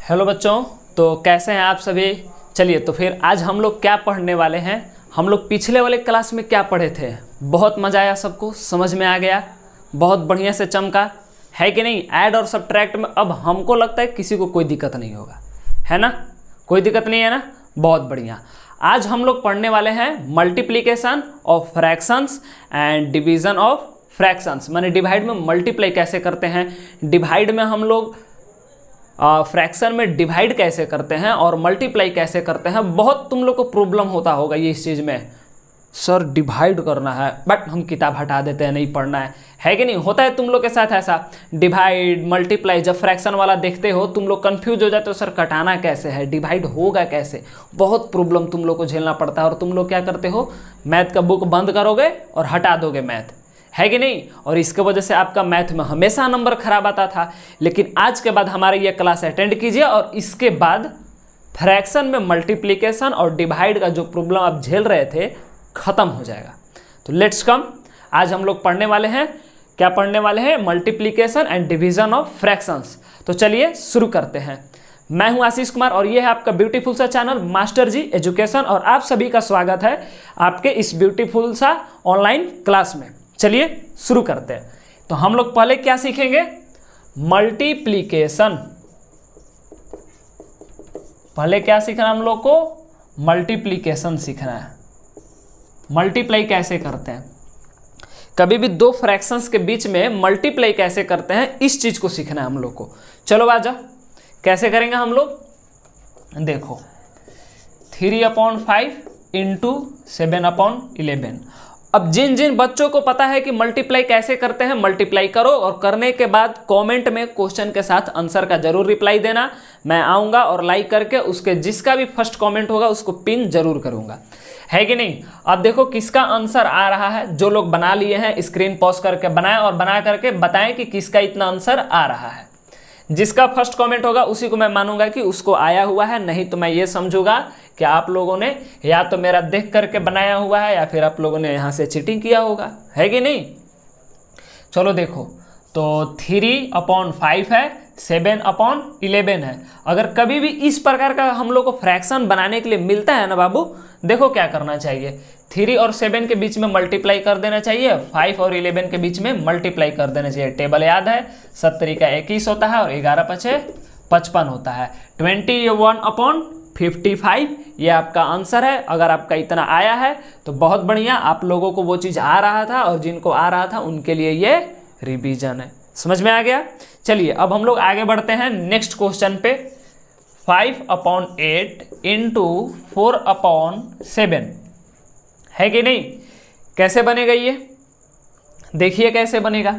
Hello बच्चों, तो कैसे हैं आप सभी। चलिए तो फिर आज हम लोग क्या पढ़ने वाले हैं। हम लोग पिछले वाले क्लास में क्या पढ़े थे, बहुत मज़ा आया, सबको समझ में आ गया, बहुत बढ़िया से चमका है कि नहीं। ऐड और सब्ट्रैक्ट में अब हमको लगता है किसी को कोई दिक्कत नहीं होगा, है ना, कोई दिक्कत नहीं है ना, बहुत बढ़िया। आज हम लोग पढ़ने वाले हैं multiplication of fractions and division of fractions, माने डिवाइड में मल्टीप्लाई कैसे करते हैं, डिवाइड में हम लोग फ्रैक्शन में डिवाइड कैसे करते हैं और मल्टीप्लाई कैसे करते हैं। बहुत तुम लोग को प्रॉब्लम होता होगा ये इस चीज़ में, सर डिवाइड करना है बट हम किताब हटा देते हैं, नहीं पढ़ना है कि नहीं। होता है तुम लोग के साथ ऐसा, डिवाइड मल्टीप्लाई जब फ्रैक्शन वाला देखते हो तुम लोग कंफ्यूज हो जाते हो, सर कटाना कैसे है, डिवाइड होगा कैसे, बहुत प्रॉब्लम तुम लोग को झेलना पड़ता है। और तुम लोग क्या करते हो, मैथ का बुक बंद करोगे और हटा दोगे मैथ, है कि नहीं। और इसके वजह से आपका मैथ में हमेशा नंबर खराब आता था। लेकिन आज के बाद हमारी ये क्लास अटेंड कीजिए और इसके बाद फ्रैक्शन में मल्टीप्लिकेशन और डिवाइड का जो प्रॉब्लम आप झेल रहे थे ख़त्म हो जाएगा। तो लेट्स कम, आज हम लोग पढ़ने वाले हैं, क्या पढ़ने वाले हैं, multiplication and division of fractions. तो चलिए शुरू करते हैं। मैं हूं आशीष कुमार और ये है आपका ब्यूटीफुल सा चैनल मास्टर जी एजुकेशन, और आप सभी का स्वागत है आपके इस ब्यूटीफुल सा ऑनलाइन क्लास में। चलिए शुरू करते हैं। तो हम लोग पहले क्या सीखेंगे, मल्टीप्लिकेशन। पहले क्या सीखना हम लोग को, मल्टीप्लिकेशन सीखना है, मल्टीप्लाई कैसे करते हैं। कभी भी दो फ्रैक्शंस के बीच में मल्टीप्लाई कैसे करते हैं, इस चीज को सीखना है हम लोग को। चलो आ जाओ, कैसे करेंगे हम लोग, देखो 3/5 इंटू 7/11। अब जिन जिन बच्चों को पता है कि मल्टीप्लाई कैसे करते हैं, मल्टीप्लाई करो और करने के बाद कमेंट में क्वेश्चन के साथ आंसर का जरूर रिप्लाई देना। मैं आऊँगा और लाइक करके उसके जिसका भी फर्स्ट कमेंट होगा उसको पिन जरूर करूँगा, है कि नहीं। अब देखो किसका आंसर आ रहा है, जो लोग बना लिए हैं स्क्रीन पॉज करके बनाएं और बना करके बताएं कि किसका इतना आंसर आ रहा है। जिसका फर्स्ट कमेंट होगा उसी को मैं मानूंगा कि उसको आया हुआ है, नहीं तो मैं ये समझूंगा कि आप लोगों ने या तो मेरा देख करके बनाया हुआ है या फिर आप लोगों ने यहाँ से चीटिंग किया होगा, है कि नहीं। चलो देखो, तो 3/5 है, 7/11 है। अगर कभी भी इस प्रकार का हम लोग को फ्रैक्शन बनाने के लिए मिलता है ना बाबू, देखो क्या करना चाहिए, 3 और 7 के बीच में मल्टीप्लाई कर देना चाहिए, 5 और 11 के बीच में मल्टीप्लाई कर देना चाहिए। टेबल याद है, 70 का 21 होता है और 11 5 55 होता है। 21/55 ये आपका आंसर है। अगर आपका इतना आया है तो बहुत बढ़िया, आप लोगों को वो चीज़ आ रहा था और जिनको आ रहा था उनके लिए ये रिवीजन है। समझ में आ गया। चलिए अब हम लोग आगे बढ़ते हैं नेक्स्ट क्वेश्चन पे। 5/8 इंटू 4/7 है कि नहीं। कैसे बनेगा ये, देखिए कैसे बनेगा।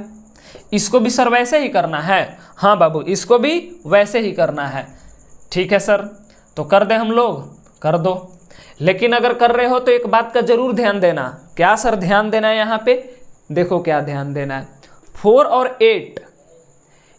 इसको भी सर वैसे ही करना है, हाँ बाबू इसको भी वैसे ही करना है। ठीक है सर, तो कर दें हम लोग, कर दो। लेकिन अगर कर रहे हो तो एक बात का जरूर ध्यान देना। क्या सर ध्यान देना है यहाँ पे, देखो क्या ध्यान देना है। 4 और 8,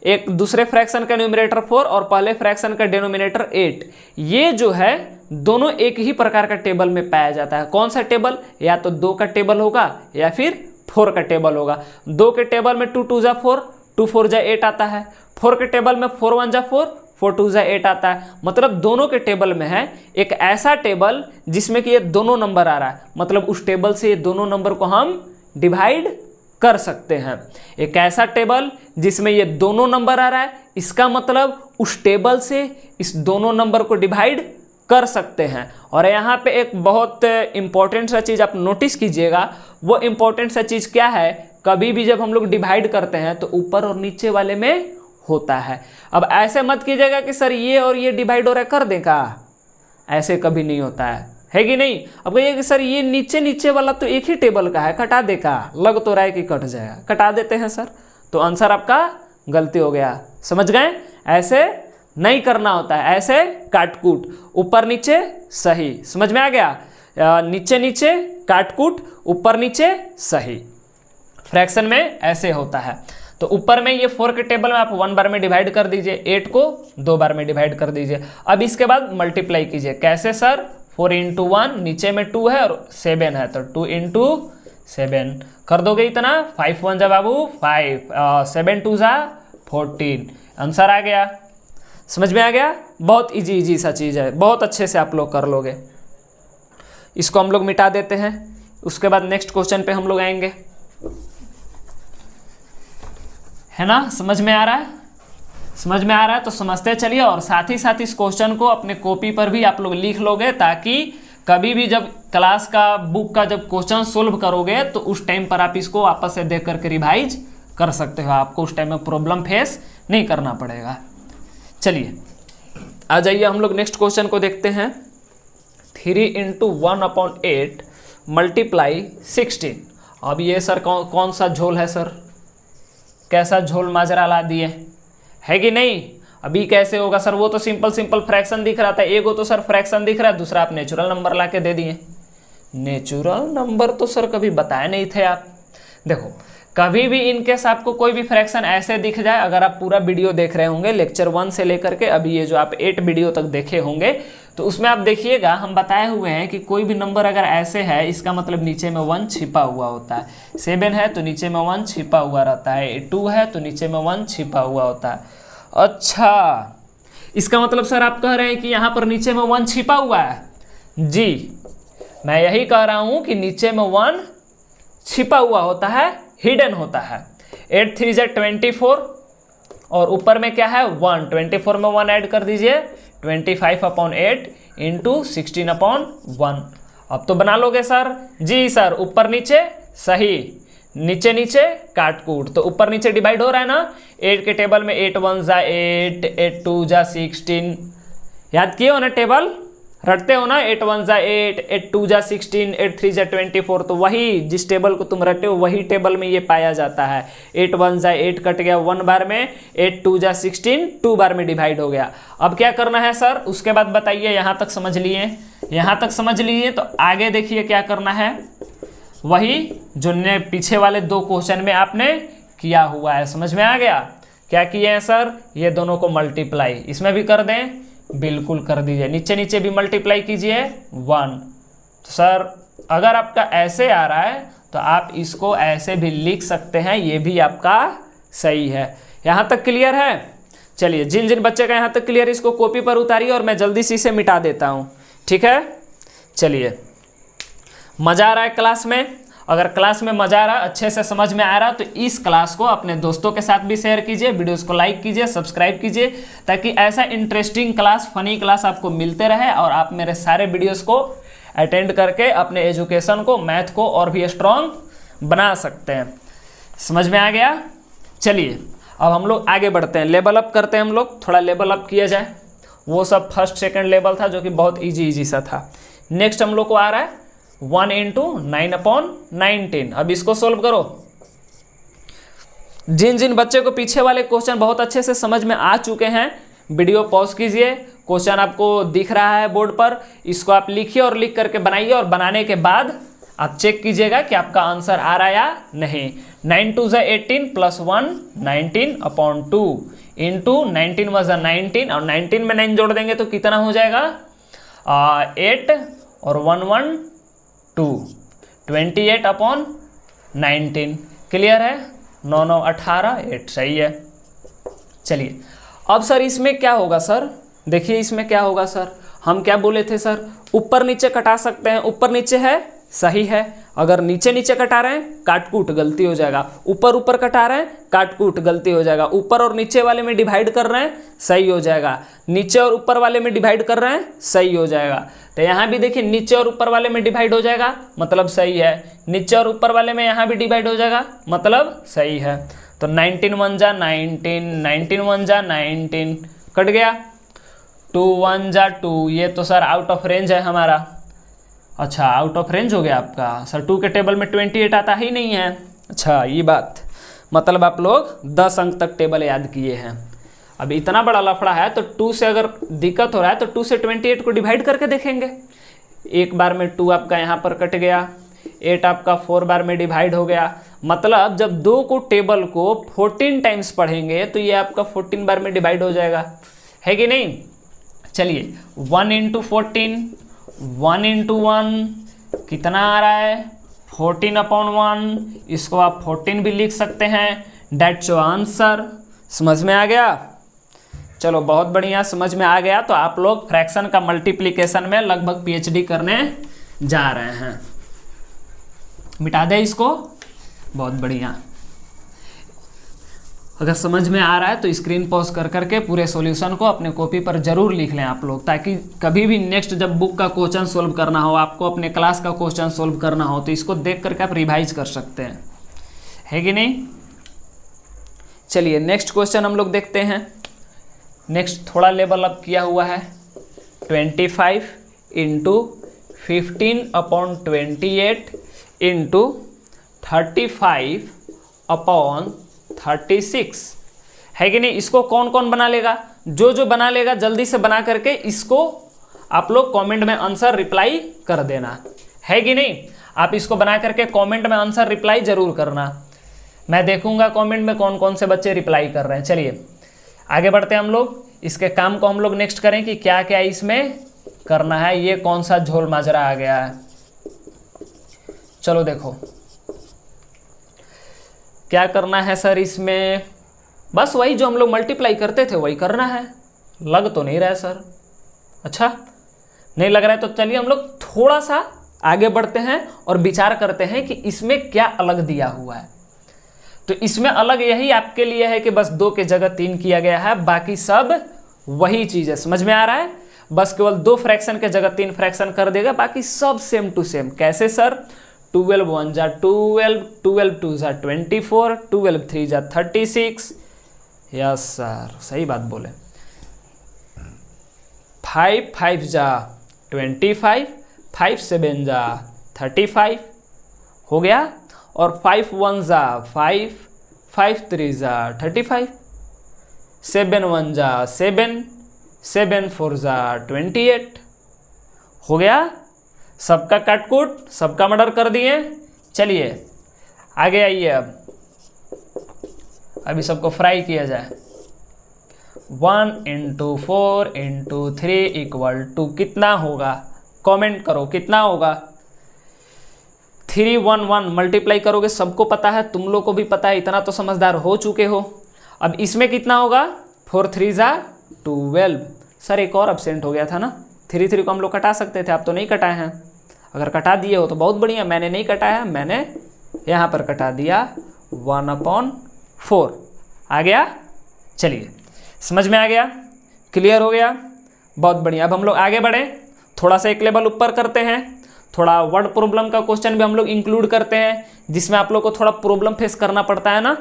एक दूसरे फ्रैक्शन का न्यूमरेटर 4 और पहले फ्रैक्शन का डिनोमिनेटर 8, ये जो है दोनों एक ही प्रकार का टेबल में पाया जाता है। कौन सा टेबल, या तो 2 का टेबल होगा या फिर 4 का टेबल होगा। 2 के टेबल में 2 2 जा 4, 2 4 जा 8 आता है। 4 के टेबल में 4 1 जा 4, 4 2 जा 8 आता है। मतलब दोनों के टेबल में है एक ऐसा टेबल जिसमें कि ये दोनों नंबर आ रहा है, मतलब उस टेबल से ये दोनों नंबर को हम डिवाइड कर सकते हैं। एक ऐसा टेबल जिसमें ये दोनों नंबर आ रहा है, इसका मतलब उस टेबल से इस दोनों नंबर को डिवाइड कर सकते हैं। और यहाँ पे एक बहुत इंपॉर्टेंट सा चीज़ आप नोटिस कीजिएगा। वो इंपॉर्टेंट सा चीज़ क्या है, कभी भी जब हम लोग डिवाइड करते हैं तो ऊपर और नीचे वाले में होता है। अब ऐसे मत कीजिएगा कि सर ये और ये डिवाइड हो रहा है कर देगा, ऐसे कभी नहीं होता है कि नहीं। अब कहिए कि सर ये नीचे नीचे वाला तो एक ही टेबल का है, कटा दे का, लग तो रहा है कि कट जाएगा, कटा देते हैं सर, तो आंसर आपका गलती हो गया। समझ गए, ऐसे नहीं करना होता है, ऐसे काटकूट, ऊपर नीचे सही। समझ में आ गया, नीचे नीचे काटकूट, ऊपर नीचे सही। फ्रैक्शन में ऐसे होता है। तो ऊपर में ये 4 के टेबल में आप 1 बार में डिवाइड कर दीजिए, 8 को 2 बार में डिवाइड कर दीजिए। अब इसके बाद मल्टीप्लाई कीजिए। कैसे सर, 4 इंटू 1, नीचे में 2 है और 7 है तो 2 इंटू 7 कर दोगे इतना। 5 1 जा बाबू 5, 7 2 जा 14, आंसर आ गया। समझ में आ गया? बहुत इजी सा चीज़ है, बहुत अच्छे से आप लोग कर लोगे। इसको हम लोग मिटा देते हैं, उसके बाद नेक्स्ट क्वेश्चन पे हम लोग आएंगे, है ना? समझ में आ रहा है? समझ में आ रहा है तो समझते चलिए, और साथ ही साथ इस क्वेश्चन को अपने कॉपी पर भी आप लोग लिख लोगे, ताकि कभी भी जब क्लास का बुक का जब क्वेश्चन सोल्व करोगे तो उस टाइम पर आप इसको वापस से देख करके रिवाइज कर सकते हो, आपको उस टाइम में प्रॉब्लम फेस नहीं करना पड़ेगा। चलिए आ जाइए हम लोग नेक्स्ट क्वेश्चन को देखते हैं। 3 × 1/8 मल्टीप्लाई 16। अब ये सर कौन सा झोल है सर? कैसा झोल माजरा ला दिए, है कि नहीं? अभी कैसे होगा सर? वो तो सिंपल फ्रैक्शन दिख रहा था, एगो तो सर फ्रैक्शन दिख रहा है, दूसरा आप नेचुरल नंबर ला के दे दिए। नेचुरल नंबर तो सर कभी बताए नहीं थे आप। देखो कभी भी इनकेस आपको कोई भी फ्रैक्शन ऐसे दिख जाए, अगर आप पूरा वीडियो देख रहे होंगे लेक्चर 1 से लेकर के अभी ये जो आप 8 वीडियो तक देखे होंगे, तो उसमें आप देखिएगा हम बताए हुए हैं कि कोई भी नंबर अगर ऐसे है, इसका मतलब नीचे में 1 छिपा हुआ होता है। 7 है तो नीचे में 1 छिपा हुआ रहता है, 2 है तो नीचे में 1 छिपा हुआ होता है। अच्छा, इसका मतलब सर आप कह रहे हैं कि यहाँ पर नीचे में 1 छिपा हुआ है? जी, मैं यही कह रहा हूँ कि नीचे में 1 छिपा हुआ होता है, हिडन होता है। 8 3 = 24 और ऊपर में क्या है 1, 24 में 1 ऐड कर दीजिए, 25/8 × 16/1। अब तो बना लोगे सर? जी सर, ऊपर नीचे सही, नीचे नीचे काट कूट, तो ऊपर नीचे डिवाइड हो रहा है ना। 8 के टेबल में 8 1 = 8, 8 2 = 16। याद किए हो ना टेबल, रटते हो ना? 8 1 = 8, 8 2 = 16, 8 3 = 24। तो वही जिस टेबल को तुम रटे हो वही टेबल में ये पाया जाता है। 8 1 = 8 कट गया 1 बार में, 8 2 = 16 2 बार में डिवाइड हो गया। अब क्या करना है सर? उसके बाद बताइए, यहाँ तक समझ लिए? यहाँ तक समझ लिए तो आगे देखिए क्या करना है, वही जो ने पीछे वाले 2 क्वेश्चन में आपने किया हुआ है। समझ में आ गया? क्या किए हैं सर? ये दोनों को मल्टीप्लाई, इसमें भी कर दें, बिल्कुल कर दीजिए, नीचे नीचे भी मल्टीप्लाई कीजिए 1। तो सर अगर आपका ऐसे आ रहा है तो आप इसको ऐसे भी लिख सकते हैं, ये भी आपका सही है। यहाँ तक क्लियर है? चलिए, जिन जिन बच्चे का यहाँ तक क्लियर, इसको कॉपी पर उतारिए और मैं जल्दी से इसे मिटा देता हूँ, ठीक है? चलिए, मज़ा आ रहा है क्लास में? अगर क्लास में मज़ा आ रहा, अच्छे से समझ में आ रहा, तो इस क्लास को अपने दोस्तों के साथ भी शेयर कीजिए, वीडियोस को लाइक कीजिए, सब्सक्राइब कीजिए, ताकि ऐसा इंटरेस्टिंग क्लास, फनी क्लास आपको मिलते रहे और आप मेरे सारे वीडियोस को अटेंड करके अपने एजुकेशन को, मैथ को और भी स्ट्रॉन्ग बना सकते हैं। समझ में आ गया? चलिए अब हम लोग आगे बढ़ते हैं, लेवल अप करते हैं। हम लोग थोड़ा लेवल अप किया जाए, वो सब फर्स्ट सेकेंड लेवल था जो कि बहुत ईजी सा था। नेक्स्ट हम लोग को आ रहा है 1 × 9/19। अब इसको सोल्व करो। जिन जिन बच्चे को पीछे वाले क्वेश्चन बहुत अच्छे से समझ में आ चुके हैं, वीडियो पॉज कीजिए, क्वेश्चन आपको दिख रहा है बोर्ड पर, इसको आप लिखिए और लिख करके बनाइए, और बनाने के बाद आप चेक कीजिएगा कि आपका आंसर आ रहा है या नहीं। 9 2 = 18 + 1 19/2 इंटू 19 = 19, और 19 में 9 जोड़ देंगे तो कितना हो जाएगा? 8 और 1 1 2, 28/19। क्लियर है? 9 9 18, 8 सही है। चलिए अब सर इसमें क्या होगा सर? देखिए इसमें क्या होगा सर, हम क्या बोले थे सर, ऊपर नीचे कटा सकते हैं। ऊपर नीचे है, सही है। अगर नीचे नीचे कटा रहे हैं, काट कूट गलती हो जाएगा। ऊपर ऊपर कटा रहे हैं, काट कूट गलती हो जाएगा। ऊपर और नीचे वाले में डिवाइड कर रहे हैं, सही हो जाएगा। नीचे और ऊपर वाले में डिवाइड कर रहे हैं, सही हो जाएगा। तो यहाँ भी देखिए नीचे और ऊपर वाले में डिवाइड हो जाएगा, मतलब सही है। नीचे और ऊपर वाले में यहाँ भी डिवाइड हो जाएगा, मतलब सही है। तो 19 1 = 19, 19 1 = 19, कट गया। 2 1 = 2, ये तो सर आउट ऑफ रेंज है हमारा। अच्छा, आउट ऑफ रेंज हो गया आपका सर। 2 के टेबल में 28 आता ही नहीं है। अच्छा, ये बात, मतलब आप लोग 10 अंक तक टेबल याद किए हैं। अब इतना बड़ा लफड़ा है तो 2 से अगर दिक्कत हो रहा है तो 2 से 28 को डिवाइड करके देखेंगे। एक बार में 2 आपका यहाँ पर कट गया, 8 आपका 4 बार में डिवाइड हो गया। मतलब जब 2 को टेबल को 14 टाइम्स पढ़ेंगे तो ये आपका 14 बार में डिवाइड हो जाएगा, है कि नहीं? चलिए 1 × 14, 1 × 1 कितना आ रहा है? 14/1। इसको आप 14 भी लिख सकते हैं। That's your answer. समझ में आ गया? चलो बहुत बढ़िया, समझ में आ गया। तो आप लोग फ्रैक्शन का मल्टीप्लिकेशन में लगभग पीएचडी करने जा रहे हैं। मिटा दे इसको, बहुत बढ़िया। अगर समझ में आ रहा है तो स्क्रीन पॉज कर करके पूरे सॉल्यूशन को अपने कॉपी पर जरूर लिख लें आप लोग, ताकि कभी भी नेक्स्ट जब बुक का क्वेश्चन सोल्व करना हो, आपको अपने क्लास का क्वेश्चन सोल्व करना हो, तो इसको देख करके आप रिवाइज कर सकते हैं, है कि नहीं। चलिए नेक्स्ट क्वेश्चन हम लोग देखते हैं। नेक्स्ट थोड़ा लेवल अप किया हुआ है। 25 इंटू 15/28 इंटू 35/36 है कि नहीं। इसको कौन कौन बना लेगा? जो बना लेगा जल्दी से बना करके इसको आप लोग कमेंट में आंसर रिप्लाई कर देना, है कि नहीं। आप इसको बना करके कमेंट में आंसर रिप्लाई जरूर करना। मैं देखूंगा कमेंट में कौन कौन से बच्चे रिप्लाई कर रहे हैं। चलिए आगे बढ़ते हैं हम लोग। इसके काम को हम लोग नेक्स्ट करें कि क्या क्या इसमें करना है। ये कौन सा झोल माजरा आ गया है, चलो देखो क्या करना है सर इसमें। बस वही जो हम लोग मल्टीप्लाई करते थे वही करना है। लग तो नहीं रहा है सर, अच्छा नहीं लग रहा है तो चलिए हम लोग थोड़ा सा आगे बढ़ते हैं और विचार करते हैं कि इसमें क्या अलग दिया हुआ है। तो इसमें अलग यही आपके लिए है कि बस 2 के जगह 3 किया गया है, बाकी सब वही चीज़ है। समझ में आ रहा है? बस केवल 2 फ्रैक्शन के जगह 3 फ्रैक्शन कर देगा, बाकी सब सेम टू सेम। कैसे सर? 12 1 जा 12, 12 2 जा 24, 12 3 जा 36। यस सर, सही बात बोले। 5 5 जा 25, 5 7 जा 35 हो गया। और 5 1 जा 5, 5 3 जा 35, 7 1 जा 7, 7 4 जा 28 हो गया। सबका काटकूट, सबका मर्डर कर दिए। चलिए आगे आइए। अभी सबको फ्राई किया जाए। 1 × 4 × 3 = कितना होगा? कमेंट करो कितना होगा। 3 1 1 मल्टीप्लाई करोगे, सबको पता है, तुम लोग को भी पता है, इतना तो समझदार हो चुके हो। अब इसमें कितना होगा? 4 3 जा 12। सर एक और एब्सेंट हो गया था ना, 3 3 को हम लोग कटा सकते थे, आप तो नहीं कटाए हैं। अगर कटा दिए हो तो बहुत बढ़िया, मैंने नहीं कटाया, मैंने यहाँ पर कटा दिया 1/4 आ गया। चलिए समझ में आ गया, क्लियर हो गया, बहुत बढ़िया। अब हम लोग आगे बढ़ें, थोड़ा सा एक लेवल ऊपर करते हैं। थोड़ा वर्ड प्रॉब्लम का क्वेश्चन भी हम लोग इंक्लूड करते हैं, जिसमें आप लोग को थोड़ा प्रॉब्लम फेस करना पड़ता है ना।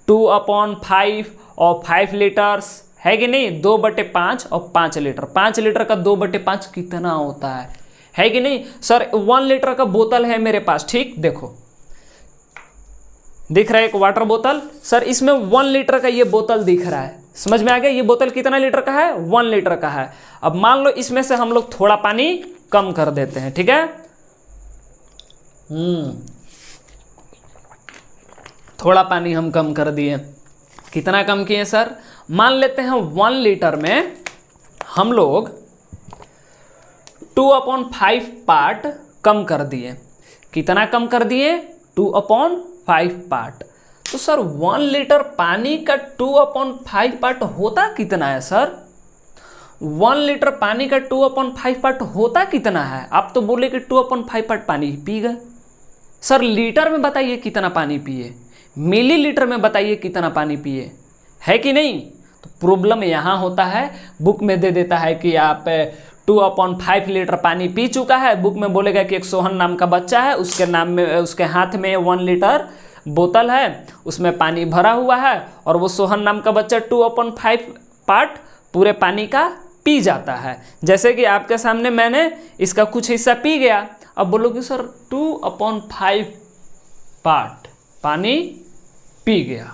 2/5 और 5 लीटर्स है कि नहीं। 2/5 और 5 लीटर। 5 लीटर का 2/5 कितना होता है कि नहीं। सर 1 लीटर का बोतल है मेरे पास, ठीक देखो दिख रहा है एक वाटर बोतल। सर इसमें 1 लीटर का ये बोतल दिख रहा है, समझ में आ गया। ये बोतल कितना लीटर का है? 1 लीटर का है। अब मान लो इसमें से हम लोग थोड़ा पानी कम कर देते हैं, ठीक है। थोड़ा पानी हम कम कर दिए। कितना कम किए सर? मान लेते हैं 1 लीटर में हम लोग 2/5 पार्ट कम कर दिए। कितना कम कर दिए? 2/5 पार्ट। तो सर 1 लीटर पानी का 2/5 पार्ट होता कितना है सर? 1 लीटर पानी का 2/5 पार्ट होता कितना है? आप तो बोले कि 2/5 पार्ट पानी पी गए। सर लीटर में बताइए कितना पानी पिए, मिलीलीटर में बताइए कितना पानी पिए, है कि नहीं। तो प्रॉब्लम यहाँ होता है, बुक में दे देता है कि आप 2/5 लीटर पानी पी चुका है। बुक में बोलेगा कि एक सोहन नाम का बच्चा है, उसके नाम में उसके हाथ में 1 लीटर बोतल है, उसमें पानी भरा हुआ है, और वो सोहन नाम का बच्चा 2/5 पार्ट पूरे पानी का पी जाता है। जैसे कि आपके सामने मैंने इसका कुछ हिस्सा पी गया। अब बोलो कि सर 2/5 पार्ट पानी पी गया।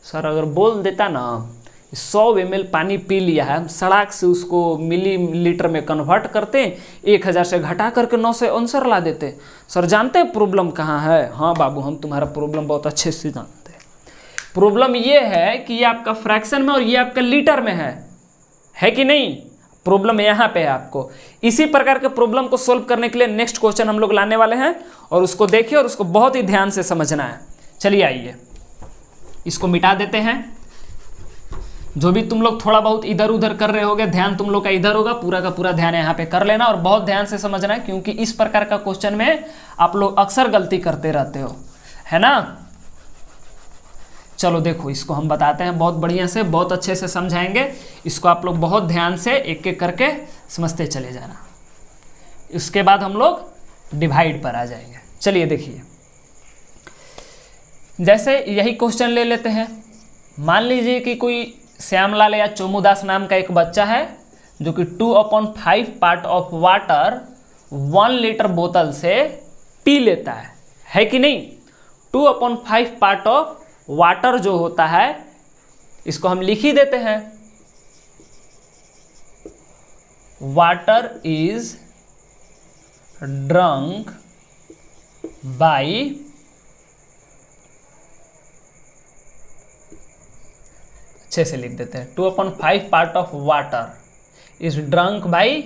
सर अगर बोल देता ना 100 ml पानी पी लिया है, हम सड़ाक से उसको मिलीलीटर में कन्वर्ट करते, 1000 से घटा करके 9 से आंसर ला देते। सर जानते हैं प्रॉब्लम कहाँ है? हाँ बाबू हम तुम्हारा प्रॉब्लम बहुत अच्छे से जानते हैं। प्रॉब्लम ये है कि ये आपका फ्रैक्शन में और ये आपका लीटर में है कि नहीं। प्रॉब्लम यहाँ पे है आपको। इसी प्रकार के प्रॉब्लम को सोल्व करने के लिए नेक्स्ट क्वेश्चन हम लोग लाने वाले हैं, और उसको देखिए और उसको बहुत ही ध्यान से समझना है। चलिए आइए इसको मिटा देते हैं। जो भी तुम लोग थोड़ा बहुत इधर उधर कर रहे होगे, ध्यान तुम लोग का इधर होगा, पूरा का पूरा ध्यान यहाँ पे कर लेना और बहुत ध्यान से समझना है, क्योंकि इस प्रकार का क्वेश्चन में आप लोग अक्सर गलती करते रहते हो, है ना। चलो देखो, इसको हम बताते हैं बहुत बढ़िया से, बहुत अच्छे से समझाएंगे इसको, आप लोग बहुत ध्यान से एक एक करके समझते चले जाना। इसके बाद हम लोग डिवाइड पर आ जाएंगे। चलिए देखिए, जैसे यही क्वेश्चन ले लेते हैं। मान लीजिए कि कोई श्यामलाल या चोमूदास नाम का एक बच्चा है जो कि 2/5 पार्ट ऑफ वाटर 1 लीटर बोतल से पी लेता है कि नहीं। 2/5 पार्ट ऑफ वाटर जो होता है, इसको हम लिख ही देते हैं, वाटर इज ड्रंक बाई अच्छे से लिख देते हैं, 2/5 part of water is drunk by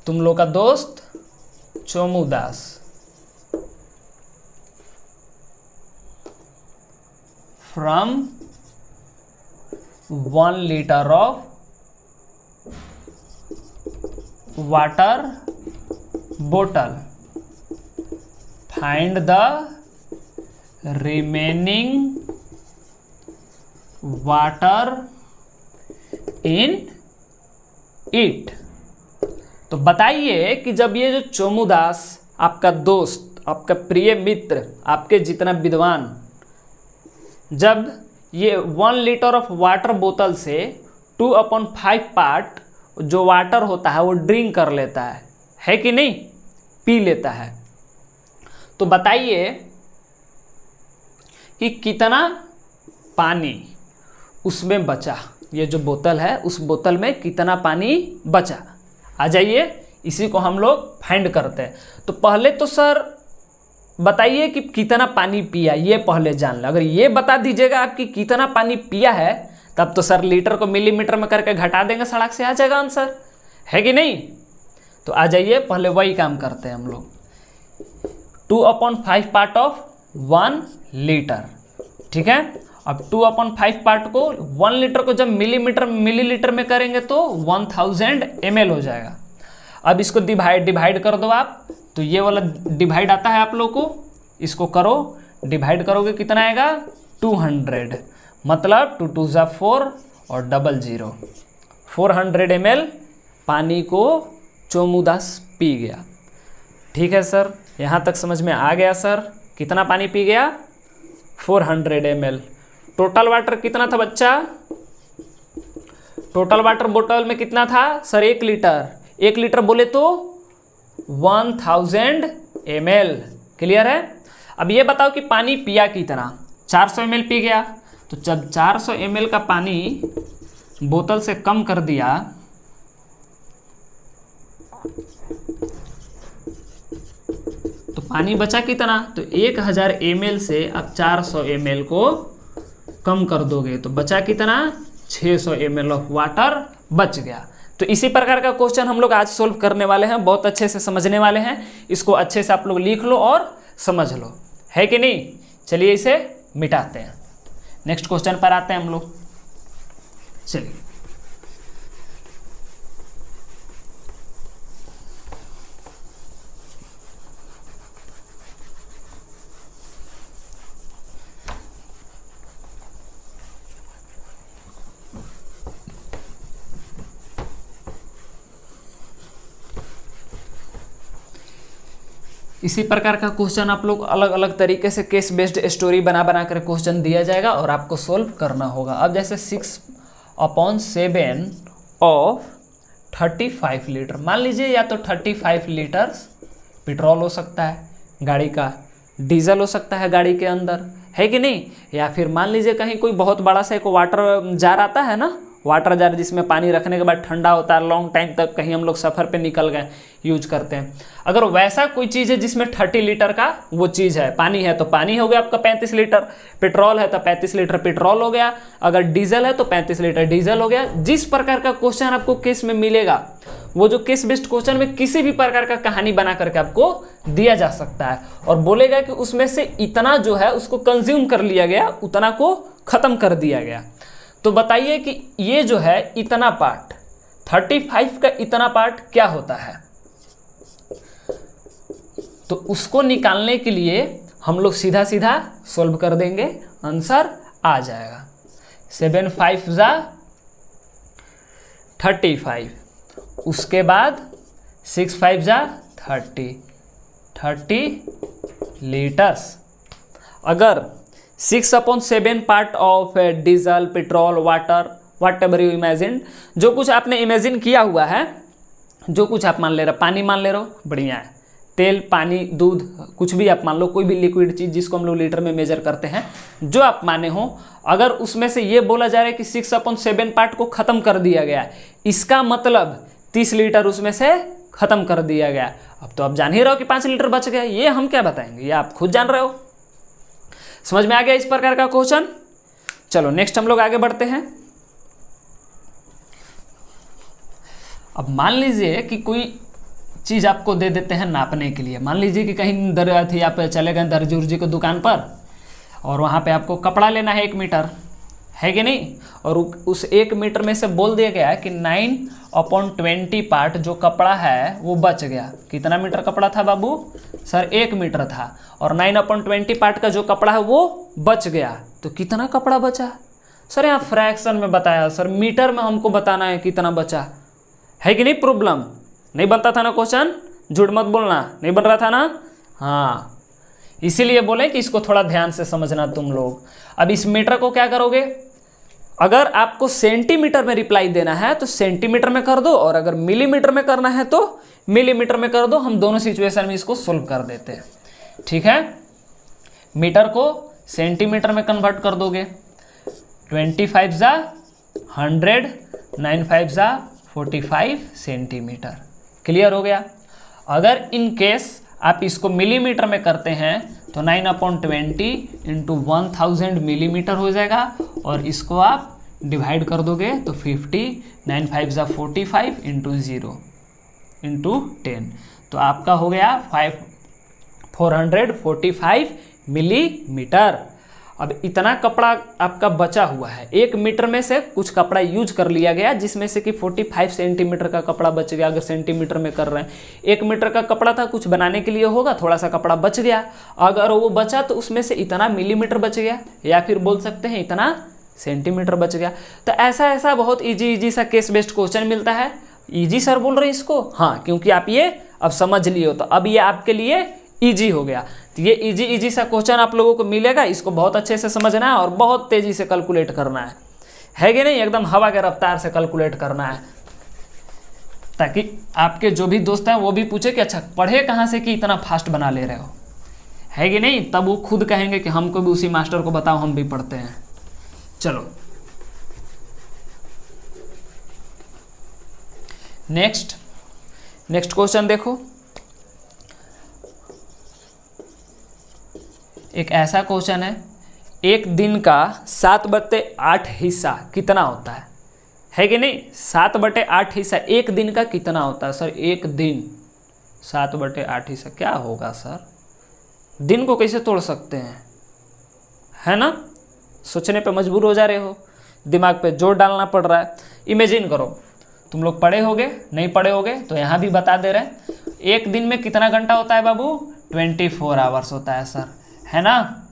तुम लोग का दोस्त चोमूदास फ्रॉम 1 लीटर ऑफ वाटर बोतल, find the remaining water in it. तो बताइए कि जब ये जो चोमूदास आपका दोस्त, आपका प्रिय मित्र, आपके जितना विद्वान, जब ये 1 लीटर ऑफ वाटर बोतल से 2/5 पार्ट जो वाटर होता है वो ड्रिंक कर लेता है कि नहीं, पी लेता है, तो बताइए कि कितना पानी उसमें बचा। ये जो बोतल है उस बोतल में कितना पानी बचा। आ जाइए, इसी को हम लोग फाइंड करते हैं। तो पहले तो सर बताइए कि कितना पानी पिया, ये पहले जान लो। अगर ये बता दीजिएगा आपकी कितना पानी पिया है, तब तो सर लीटर को मिलीमीटर में करके घटा देंगे, सड़क से आ जाएगा आंसर, है कि नहीं। तो आ जाइए, पहले वही काम करते हैं हम लोग। 2/5 पार्ट ऑफ 1 लीटर, ठीक है। अब 2/5 पार्ट को 1 लीटर को जब मिलीलीटर में करेंगे तो 1000 ml हो जाएगा। अब इसको डिवाइड कर दो आप, तो ये वाला डिवाइड आता है आप लोग को, इसको करो, डिवाइड करोगे कितना आएगा 200, मतलब 2 2 जा 4 और 00, 400 ml पानी को चोमूदास पी गया। ठीक है सर, यहाँ तक समझ में आ गया सर, कितना पानी पी गया 400 ml। टोटल वाटर कितना था बच्चा, टोटल वाटर बोतल में कितना था सर 1 लीटर, 1 लीटर बोले तो 1000 ml, क्लियर है। अब ये बताओ कि पानी पिया कितना, 400 ml पी गया। तो जब 400 ml का पानी बोतल से कम कर दिया, तो पानी बचा कितना, तो 1000 ml से अब 400 ml को कम कर दोगे तो बचा कितना 600 ml ऑफ वाटर बच गया। तो इसी प्रकार का क्वेश्चन हम लोग आज सोल्व करने वाले हैं, बहुत अच्छे से समझने वाले हैं। इसको अच्छे से आप लोग लिख लो और समझ लो, है कि नहीं। चलिए इसे मिटाते हैं, नेक्स्ट क्वेश्चन पर आते हैं हम लोग। चलिए इसी प्रकार का क्वेश्चन आप लोग अलग अलग तरीके से केस बेस्ड स्टोरी बना कर क्वेश्चन दिया जाएगा और आपको सोल्व करना होगा। अब जैसे 6/7 ऑफ 35 लीटर, मान लीजिए या तो 35 लीटर्स पेट्रोल हो सकता है गाड़ी का, डीजल हो सकता है गाड़ी के अंदर, है कि नहीं। या फिर मान लीजिए कहीं कोई बहुत बड़ा सा एक वाटर जार आता है ना, वाटर जार जिसमें पानी रखने के बाद ठंडा होता है, लॉन्ग टाइम तक कहीं हम लोग सफ़र पे निकल गए यूज करते हैं। अगर वैसा कोई चीज़ है जिसमें 30 लीटर का वो चीज़ है, पानी है तो पानी हो गया आपका 35 लीटर, पेट्रोल है तो 35 लीटर पेट्रोल हो गया, अगर डीजल है तो 35 लीटर डीजल हो गया। जिस प्रकार का क्वेश्चन आपको केस में मिलेगा, वो जो केस बेस्ड क्वेश्चन में किसी भी प्रकार का कहानी बना करके आपको दिया जा सकता है और बोलेगा कि उसमें से इतना जो है उसको कंज्यूम कर लिया गया, उतना को ख़त्म कर दिया गया। तो बताइए कि ये जो है इतना पार्ट 35 का इतना पार्ट क्या होता है। तो उसको निकालने के लिए हम लोग सीधा सीधा सॉल्व कर देंगे, आंसर आ जाएगा। 7 5 जा 35, उसके बाद 6 5 जा 30 लीटर्स। अगर 6/7 part of diesel, petrol, water, whatever you imagine, जो कुछ आपने इमेजिन किया हुआ है, जो कुछ आप मान ले रहे हो, पानी मान ले रहे हो, बढ़िया है, तेल, पानी, दूध, कुछ भी आप मान लो, कोई भी लिक्विड चीज़ जिसको हम लोग लीटर में मेजर करते हैं, जो आप माने हो, अगर उसमें से ये बोला जा रहा है कि 6/7 पार्ट को ख़त्म कर दिया गया, इसका मतलब 30 लीटर उसमें से ख़त्म कर दिया गया। अब तो आप जान ही रहे हो कि 5 लीटर बच गया, ये हम क्या बताएंगे, ये आप खुद जान रहे हो। समझ में आ गया इस प्रकार का क्वेश्चन। चलो नेक्स्ट हम लोग आगे बढ़ते हैं। अब मान लीजिए कि कोई चीज़ आपको दे देते हैं नापने के लिए। मान लीजिए कि कहीं थी, आप चले गए दर्जी उर्जी की दुकान पर और वहाँ पे आपको कपड़ा लेना है 1 मीटर, है कि नहीं, और उस 1 मीटर में से बोल दिया गया कि 9/20 पार्ट जो कपड़ा है वो बच गया। कितना मीटर कपड़ा था बाबू? सर 1 मीटर था, और 9/20 पार्ट का जो कपड़ा है वो बच गया। तो कितना कपड़ा बचा? सर यहाँ फ्रैक्शन में बताया, सर मीटर में हमको बताना है कितना बचा, है कि नहीं। प्रॉब्लम नहीं बनता था ना क्वेश्चन, झूठ मत बोलना, नहीं बन रहा था ना। हाँ, इसीलिए बोले कि इसको थोड़ा ध्यान से समझना तुम लोग। अब इस मीटर को क्या करोगे, अगर आपको सेंटीमीटर में रिप्लाई देना है तो सेंटीमीटर में कर दो, और अगर मिलीमीटर में करना है तो मिलीमीटर में कर दो। हम दोनों सिचुएशन में इसको सोल्व कर देते हैं, ठीक है। मीटर को सेंटीमीटर में कन्वर्ट कर दोगे, 25 जा 100, 9 5 जा 45 सेंटीमीटर। क्लियर हो गया। अगर इन केस आप इसको मिलीमीटर में करते हैं तो 9/20 × 1000 मिलीमीटर हो जाएगा, और इसको आप डिवाइड कर दोगे तो 50, 9 5 जा 45 × 0 × 10, तो आपका हो गया 445 मिलीमीटर। अब इतना कपड़ा आपका बचा हुआ है, 1 मीटर में से कुछ कपड़ा यूज कर लिया गया, जिसमें से कि 45 सेंटीमीटर का कपड़ा बच गया। अगर सेंटीमीटर में कर रहे हैं, 1 मीटर का कपड़ा था, कुछ बनाने के लिए होगा, थोड़ा सा कपड़ा बच गया। अगर वो बचा तो उसमें से इतना मिलीमीटर बच गया, या फिर बोल सकते हैं इतना सेंटीमीटर बच गया। तो ऐसा बहुत ईजी सा केस बेस्ड क्वेश्चन मिलता है। ईजी सर बोल रहे हैं इसको, हाँ, क्योंकि आप ये अब समझ लिए हो, तो अब ये आपके लिए ईजी हो गया। तो ये ईजी सा क्वेश्चन आप लोगों को मिलेगा, इसको बहुत अच्छे से समझना है और बहुत तेजी से कैलकुलेट करना है कि नहीं, एकदम हवा के रफ्तार से कैलकुलेट करना है, ताकि आपके जो भी दोस्त हैं वो भी पूछे कि अच्छा पढ़े कहाँ से कि इतना फास्ट बना ले रहे हो, है कि नहीं। तब वो खुद कहेंगे कि हमको भी उसी मास्टर को बताओ, हम भी पढ़ते हैं। चलो नेक्स्ट क्वेश्चन देखो। एक ऐसा क्वेश्चन है, एक दिन का 7/8 हिस्सा कितना होता है कि नहीं। 7/8 हिस्सा एक दिन का कितना होता है? सर एक दिन 7/8 हिस्सा क्या होगा सर? दिन को कैसे तोड़ सकते हैं, है ना। सोचने पे मजबूर हो जा रहे हो, दिमाग पे जोर डालना पड़ रहा है। इमेजिन करो, तुम लोग पढ़े होगे, नहीं पढ़े होगे तो यहाँ भी बता दे रहे हैं। एक दिन में कितना घंटा होता है बाबू? 24 आवर्स होता है सर, है ना।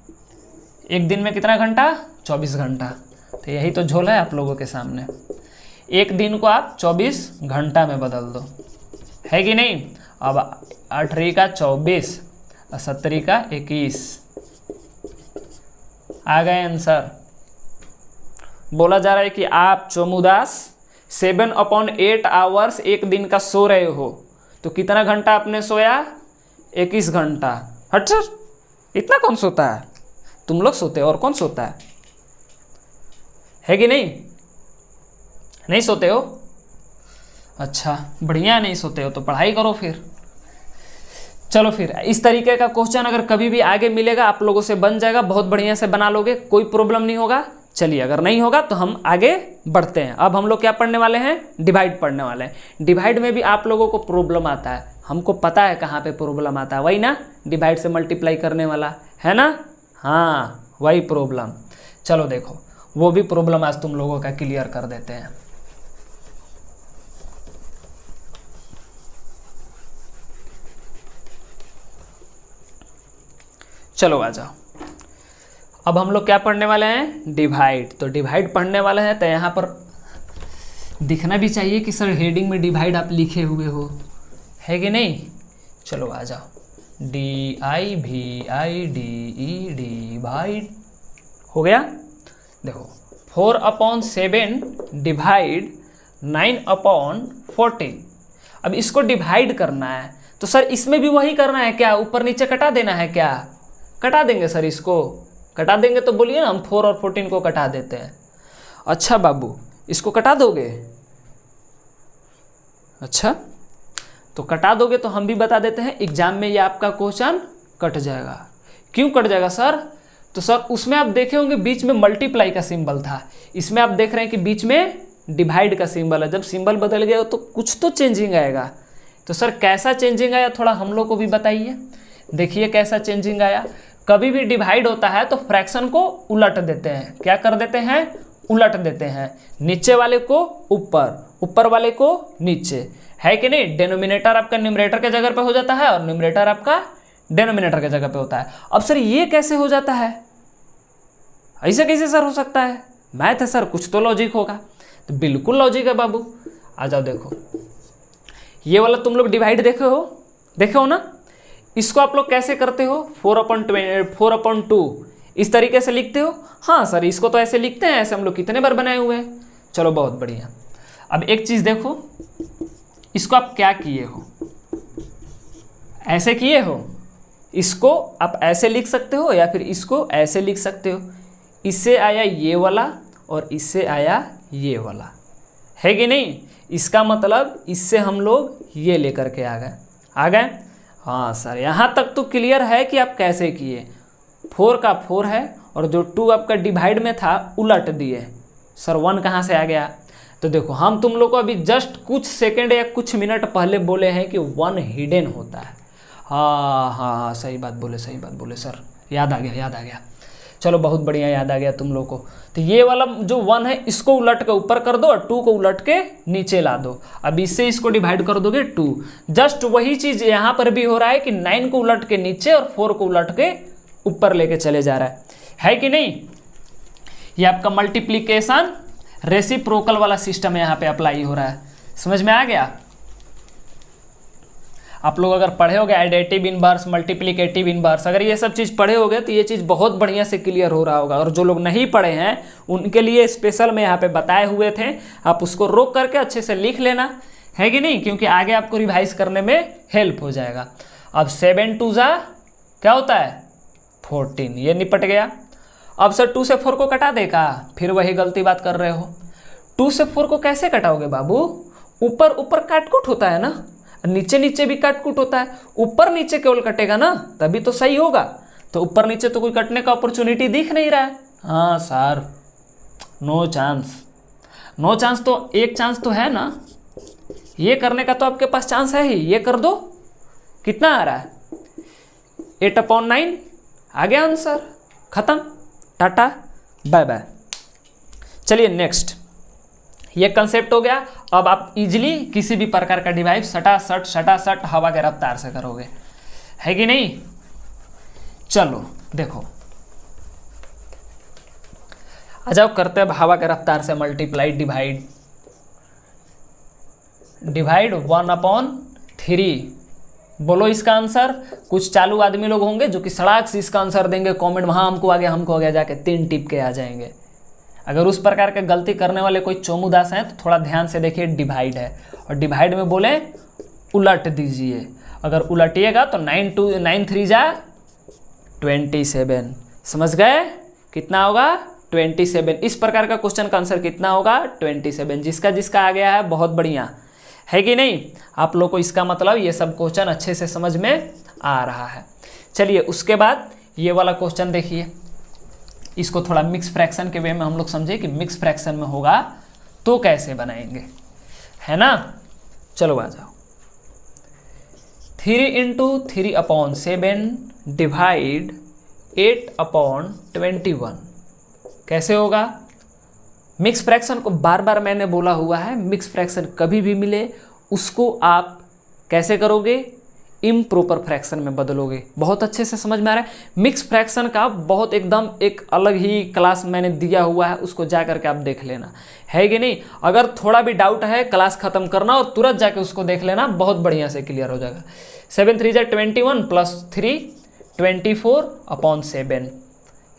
एक दिन में कितना घंटा? 24 घंटा। तो यही तो झोल है आप लोगों के सामने। एक दिन को आप 24 घंटा में बदल दो, है कि नहीं। अब 8 का 24 और 7 का 21 आ गए आंसर। बोला जा रहा है कि आप चोमुदास 7/8 आवर्स एक दिन का सो रहे हो, तो कितना घंटा आपने सोया? 21 घंटा। हट सर, इतना कौन सोता है? तुम लोग सोते हो, और कौन सोता है कि नहीं? नहीं सोते हो? अच्छा बढ़िया, नहीं सोते हो तो पढ़ाई करो फिर। चलो फिर इस तरीके का क्वेश्चन अगर कभी भी आगे मिलेगा आप लोगों से बन जाएगा, बहुत बढ़िया से बना लोगे, कोई प्रॉब्लम नहीं होगा। चलिए अगर नहीं होगा तो हम आगे बढ़ते हैं। अब हम लोग क्या पढ़ने वाले हैं? डिवाइड पढ़ने वाले हैं। डिवाइड में भी आप लोगों को प्रॉब्लम आता है, हमको पता है कहाँ पे प्रॉब्लम आता है, वही ना, डिवाइड से मल्टीप्लाई करने वाला, है ना। हाँ वही प्रॉब्लम। चलो देखो, वो भी प्रॉब्लम आज तुम लोगों का क्लियर कर देते हैं। चलो आ जाओ, अब हम लोग क्या पढ़ने वाले हैं, डिवाइड। तो डिवाइड पढ़ने वाले हैं, तो यहाँ पर दिखना भी चाहिए कि सर हेडिंग में डिवाइड आप लिखे हुए हो, है कि नहीं। चलो आ जाओ, DIVIDE डिवाइड हो गया। देखो 4/7 डिवाइड 9/14। अब इसको डिवाइड करना है, तो सर इसमें भी वही करना है क्या, ऊपर नीचे कटा देना है क्या, कटा देंगे सर, इसको कटा देंगे तो बोलिए ना, हम 4 और 14 को कटा देते हैं। अच्छा बाबू, इसको कटा दोगे, अच्छा तो कटा दोगे तो हम भी बता देते हैं, एग्जाम में ये आपका क्वेश्चन कट जाएगा। क्यों कट जाएगा सर, तो सर उसमें आप देखे होंगे बीच में मल्टीप्लाई का सिंबल था, इसमें आप देख रहे हैं कि बीच में डिवाइड का सिंबल है। जब सिंबल बदल गया तो कुछ तो चेंजिंग आएगा। तो सर कैसा चेंजिंग आया, थोड़ा हम लोग को भी बताइए। देखिए कैसा चेंजिंग आया, कभी भी डिवाइड होता है तो फ्रैक्शन को उलट देते हैं। क्या कर देते हैं, उलट देते हैं, नीचे वाले को ऊपर, ऊपर वाले को नीचे, है कि नहीं। डेनोमिनेटर आपका न्यूमरेटर के जगह पे हो जाता है और न्यूमरेटर आपका डेनोमिनेटर के जगह पे होता है। अब सर ये कैसे हो जाता है, ऐसे कैसे सर हो सकता है, मैथ है सर, कुछ तो लॉजिक होगा। तो बिल्कुल लॉजिक है बाबू, आ जाओ देखो, ये वाला तुम लोग डिवाइड देखे हो ना, इसको आप लोग कैसे करते हो, 4/2 इस तरीके से लिखते हो। हाँ सर इसको तो ऐसे लिखते हैं, ऐसे हम लोग कितने बार बनाए हुए हैं। चलो बहुत बढ़िया। अब एक चीज़ देखो, इसको आप क्या किए हो, ऐसे किए हो, इसको आप ऐसे लिख सकते हो या फिर इसको ऐसे लिख सकते हो। इससे आया ये वाला और इससे आया ये वाला, है कि नहीं। इसका मतलब इससे हम लोग ये लेकर के आ गए। हाँ सर यहाँ तक तो क्लियर है कि आप कैसे किए। 4 का 4 है और जो 2 आपका डिवाइड में था उलट दिए। सर 1 कहाँ से आ गया, तो देखो हम तुम लोग को अभी जस्ट कुछ सेकंड या कुछ मिनट पहले बोले हैं कि 1 हिडन होता है। हाँ सही बात बोले सर, याद आ गया। चलो बहुत बढ़िया, याद आ गया तुम लोग को। तो ये वाला जो 1 है इसको उलट के ऊपर कर दो और 2 को उलट के नीचे ला दो। अब इससे इसको डिवाइड कर दोगे 2। जस्ट वही चीज़ यहाँ पर भी हो रहा है कि 9 को उलट के नीचे और 4 को उलट के ऊपर लेके चले जा रहा है कि नहीं। ये आपका मल्टीप्लीकेशन रेसिप्रोकल वाला सिस्टम यहाँ पे अप्लाई हो रहा है, समझ में आ गया। आप लोग अगर पढ़े होगे एडिटिव इनवर्स, मल्टीप्लिकेटिव इनवर्स, अगर ये सब चीज़ पढ़े होगे तो ये चीज़ बहुत बढ़िया से क्लियर हो रहा होगा। और जो लोग नहीं पढ़े हैं उनके लिए स्पेशल में यहाँ पे बताए हुए थे, आप उसको रोक करके अच्छे से लिख लेना, है कि नहीं, क्योंकि आगे आपको रिवाइज करने में हेल्प हो जाएगा। अब 7 2 जा क्या होता है 14, ये निपट गया। अब सर 2 से 4 को कटा देगा, फिर वही गलती बात कर रहे हो। 2 से 4 को कैसे कटाओगे बाबू, ऊपर ऊपर काटकुट होता है ना, नीचे नीचे भी काटकुट होता है। ऊपर नीचे केवल कटेगा ना तभी तो सही होगा। तो ऊपर नीचे तो कोई कटने का अपॉर्चुनिटी दिख नहीं रहा है। हाँ सर नो चांस तो एक चांस तो है ना, ये करने का तो आपके पास चांस है ही। ये कर दो, कितना आ रहा है 8/9 आ गया आंसर, खत्म, टाटा बाय बाय। चलिए नेक्स्ट, ये कंसेप्ट हो गया। अब आप इजीली किसी भी प्रकार का डिवाइस सटासट हवा के रफ्तार से करोगे, है कि नहीं। चलो देखो आ जाओ, करते हैं हवा के रफ्तार से मल्टीप्लाई डिवाइड 1/3। बोलो इसका आंसर। कुछ चालू आदमी लोग होंगे जो कि सड़ाक से इसका आंसर देंगे कमेंट में, हाँ हमको आ गया जाके 3 टिप के आ जाएंगे। अगर उस प्रकार के गलती करने वाले कोई चोमुदास हैं तो थोड़ा ध्यान से देखिए, डिवाइड है और डिवाइड में बोले उलट दीजिए। अगर उलटिएगा तो 9 3 जा 27, समझ गए, कितना होगा 27। इस प्रकार का क्वेश्चन का आंसर कितना होगा 27। जिसका आ गया है बहुत बढ़िया, है कि नहीं। आप लोग को इसका मतलब ये सब क्वेश्चन अच्छे से समझ में आ रहा है। चलिए उसके बाद ये वाला क्वेश्चन देखिए, इसको थोड़ा मिक्स फ्रैक्शन के वे में हम लोग समझे कि मिक्स फ्रैक्शन में होगा तो कैसे बनाएंगे, है ना। चलो आ जाओ, 3 × 3/7 डिवाइड 8/21 कैसे होगा? मिक्स फ्रैक्शन को बार बार मैंने बोला हुआ है, मिक्स फ्रैक्शन कभी भी मिले उसको आप कैसे करोगे? इम्प्रॉपर फ्रैक्शन में बदलोगे। बहुत अच्छे से समझ में आ रहा है? मिक्स फ्रैक्शन का बहुत एकदम एक अलग ही क्लास मैंने दिया हुआ है, उसको जा करके आप देख लेना, है कि नहीं? अगर थोड़ा भी डाउट है क्लास खत्म करना और तुरंत जाके उसको देख लेना, बहुत बढ़िया से क्लियर हो जाएगा। 7 3 जा 21 प्लस 3 24/7।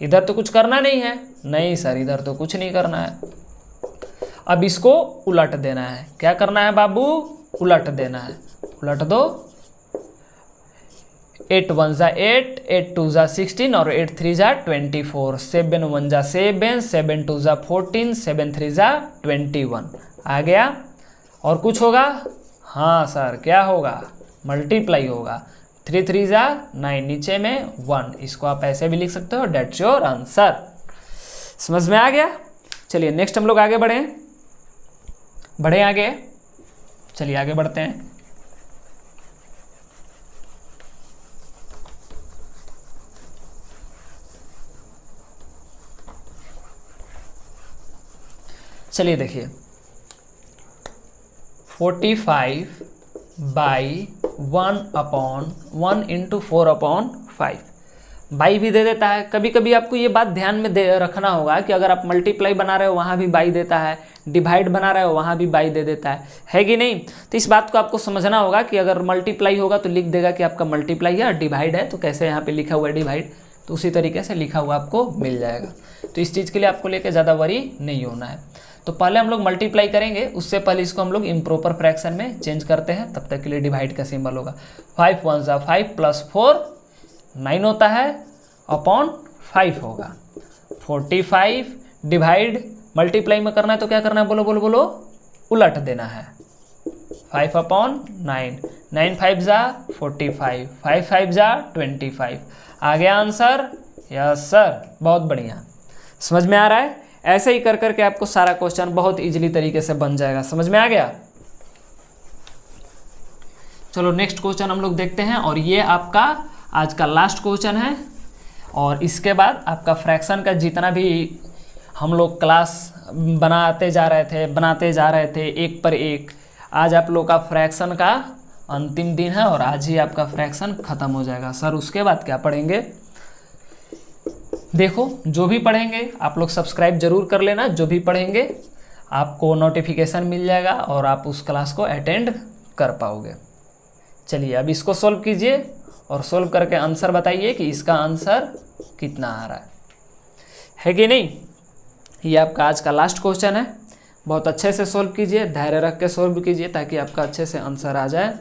इधर तो कुछ करना नहीं है, नहीं सर इधर तो कुछ नहीं करना है। अब इसको उलट देना है। क्या करना है बाबू? उलट देना है। उलट दो। 8 1 जा 8, 8 2 जा 16 और 8 3 जा 24, 7 1 जा 7, 7 2 जा 14, 7 3 जा 21। आ गया? और कुछ होगा? हाँ सर, क्या होगा? मल्टीप्लाई होगा। 3 3 जा 9, नीचे में 1। इसको आप ऐसे भी लिख सकते हो, डेट्स योर आंसर। समझ में आ गया? चलिए नेक्स्ट हम लोग आगे बढ़े आगे। चलिए आगे बढ़ते हैं। चलिए देखिए 45/1/1 इंटू 4/5 बाई भी दे देता है। कभी कभी आपको ये बात ध्यान में रखना होगा कि अगर आप मल्टीप्लाई बना रहे हो वहाँ भी बाई देता है, डिवाइड बना रहे हो वहाँ भी बाई दे देता है कि नहीं? तो इस बात को आपको समझना होगा कि अगर मल्टीप्लाई होगा तो लिख देगा कि आपका मल्टीप्लाई है, और डिवाइड है तो कैसे यहाँ पे लिखा हुआ है डिवाइड, तो उसी तरीके से लिखा हुआ आपको मिल जाएगा। तो इस चीज़ के लिए आपको लेकर ज़्यादा वरी नहीं होना है। तो पहले हम लोग मल्टीप्लाई करेंगे, उससे पहले इसको हम लोग इम्प्रॉपर फ्रैक्शन में चेंज करते हैं, तब तक के लिए डिवाइड का सिंबल होगा। 5 1 जा 5 प्लस 4 9 होता है, अपॉन 5 होगा। 45 डिवाइड मल्टीप्लाई में करना है तो क्या करना है? बोलो बोलो बोलो, उलट देना है। 5/9, 9 5 जा 45, 5 5 जा 25। आ गया आंसर? यस सर, बहुत बढ़िया। समझ में आ रहा है? ऐसे ही कर करके आपको सारा क्वेश्चन बहुत इजीली तरीके से बन जाएगा। समझ में आ गया? चलो नेक्स्ट क्वेश्चन हम लोग देखते हैं, और ये आपका आज का लास्ट क्वेश्चन है। और इसके बाद आपका फ्रैक्शन का जितना भी हम लोग क्लास बनाते जा रहे थे एक पर एक, आज आप लोग का फ्रैक्शन का अंतिम दिन है और आज ही आपका फ्रैक्शन खत्म हो जाएगा। सर उसके बाद क्या पढ़ेंगे? देखो जो भी पढ़ेंगे आप लोग सब्सक्राइब जरूर कर लेना। जो भी पढ़ेंगे आपको नोटिफिकेशन मिल जाएगा और आप उस क्लास को अटेंड कर पाओगे। चलिए अब इसको सॉल्व कीजिए और सॉल्व करके आंसर बताइए कि इसका आंसर कितना आ रहा है कि नहीं? ये आपका आज का लास्ट क्वेश्चन है। बहुत अच्छे से सॉल्व कीजिए, धैर्य रख के सॉल्व कीजिए ताकि आपका अच्छे से आंसर आ जाए।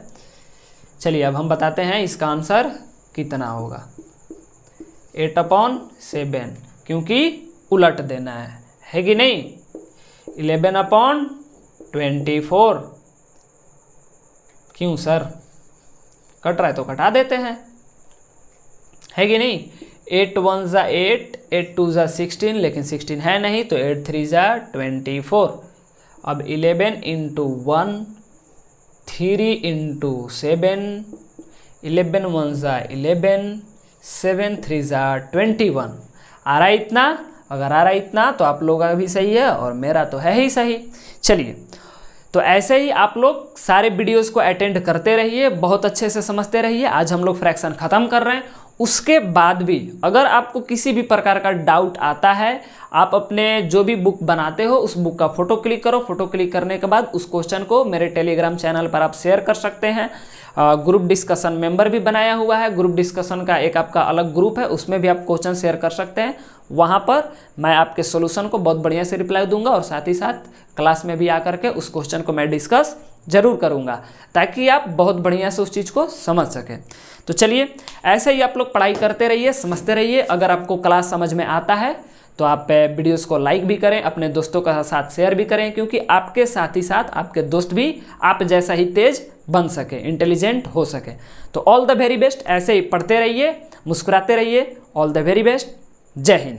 चलिए अब हम बताते हैं इसका आंसर कितना होगा। 8/7, क्योंकि उलट देना है कि नहीं? 11/24, क्यों सर? कट रहा है तो कटा देते हैं, है कि नहीं? 8 1 जा 8, 8 2 जा 16, लेकिन 16 है नहीं तो 8 3 जा 24। अब 11 इंटू 1, 3 इंटू 7, 11 1 जा 11, 7 3 जा 21। आ रहा है इतना? अगर आ रहा है इतना तो आप लोगों का भी सही है और मेरा तो है ही सही। चलिए तो ऐसे ही आप लोग सारे वीडियोस को अटेंड करते रहिए, बहुत अच्छे से समझते रहिए। आज हम लोग फ्रैक्शन ख़त्म कर रहे हैं। उसके बाद भी अगर आपको किसी भी प्रकार का डाउट आता है, आप अपने जो भी बुक बनाते हो उस बुक का फोटो क्लिक करो। फोटो क्लिक करने के बाद उस क्वेश्चन को मेरे टेलीग्राम चैनल पर आप शेयर कर सकते हैं। ग्रुप डिस्कशन मेंबर भी बनाया हुआ है। ग्रुप डिस्कशन का एक आपका अलग ग्रुप है, उसमें भी आप क्वेश्चन शेयर कर सकते हैं। वहाँ पर मैं आपके सोल्यूशन को बहुत बढ़िया से रिप्लाई दूंगा और साथ ही साथ क्लास में भी आकर के उस क्वेश्चन को मैं डिस्कस जरूर करूंगा ताकि आप बहुत बढ़िया से उस चीज़ को समझ सकें। तो चलिए ऐसे ही आप लोग पढ़ाई करते रहिए, समझते रहिए। अगर आपको क्लास समझ में आता है तो आप वीडियोस को लाइक भी करें, अपने दोस्तों के साथ शेयर भी करें, क्योंकि आपके साथ ही साथ आपके दोस्त भी आप जैसा ही तेज बन सके, इंटेलिजेंट हो सके। तो ऑल द वेरी बेस्ट। ऐसे ही पढ़ते रहिए, मुस्कुराते रहिए। All the very best. जय हिंद।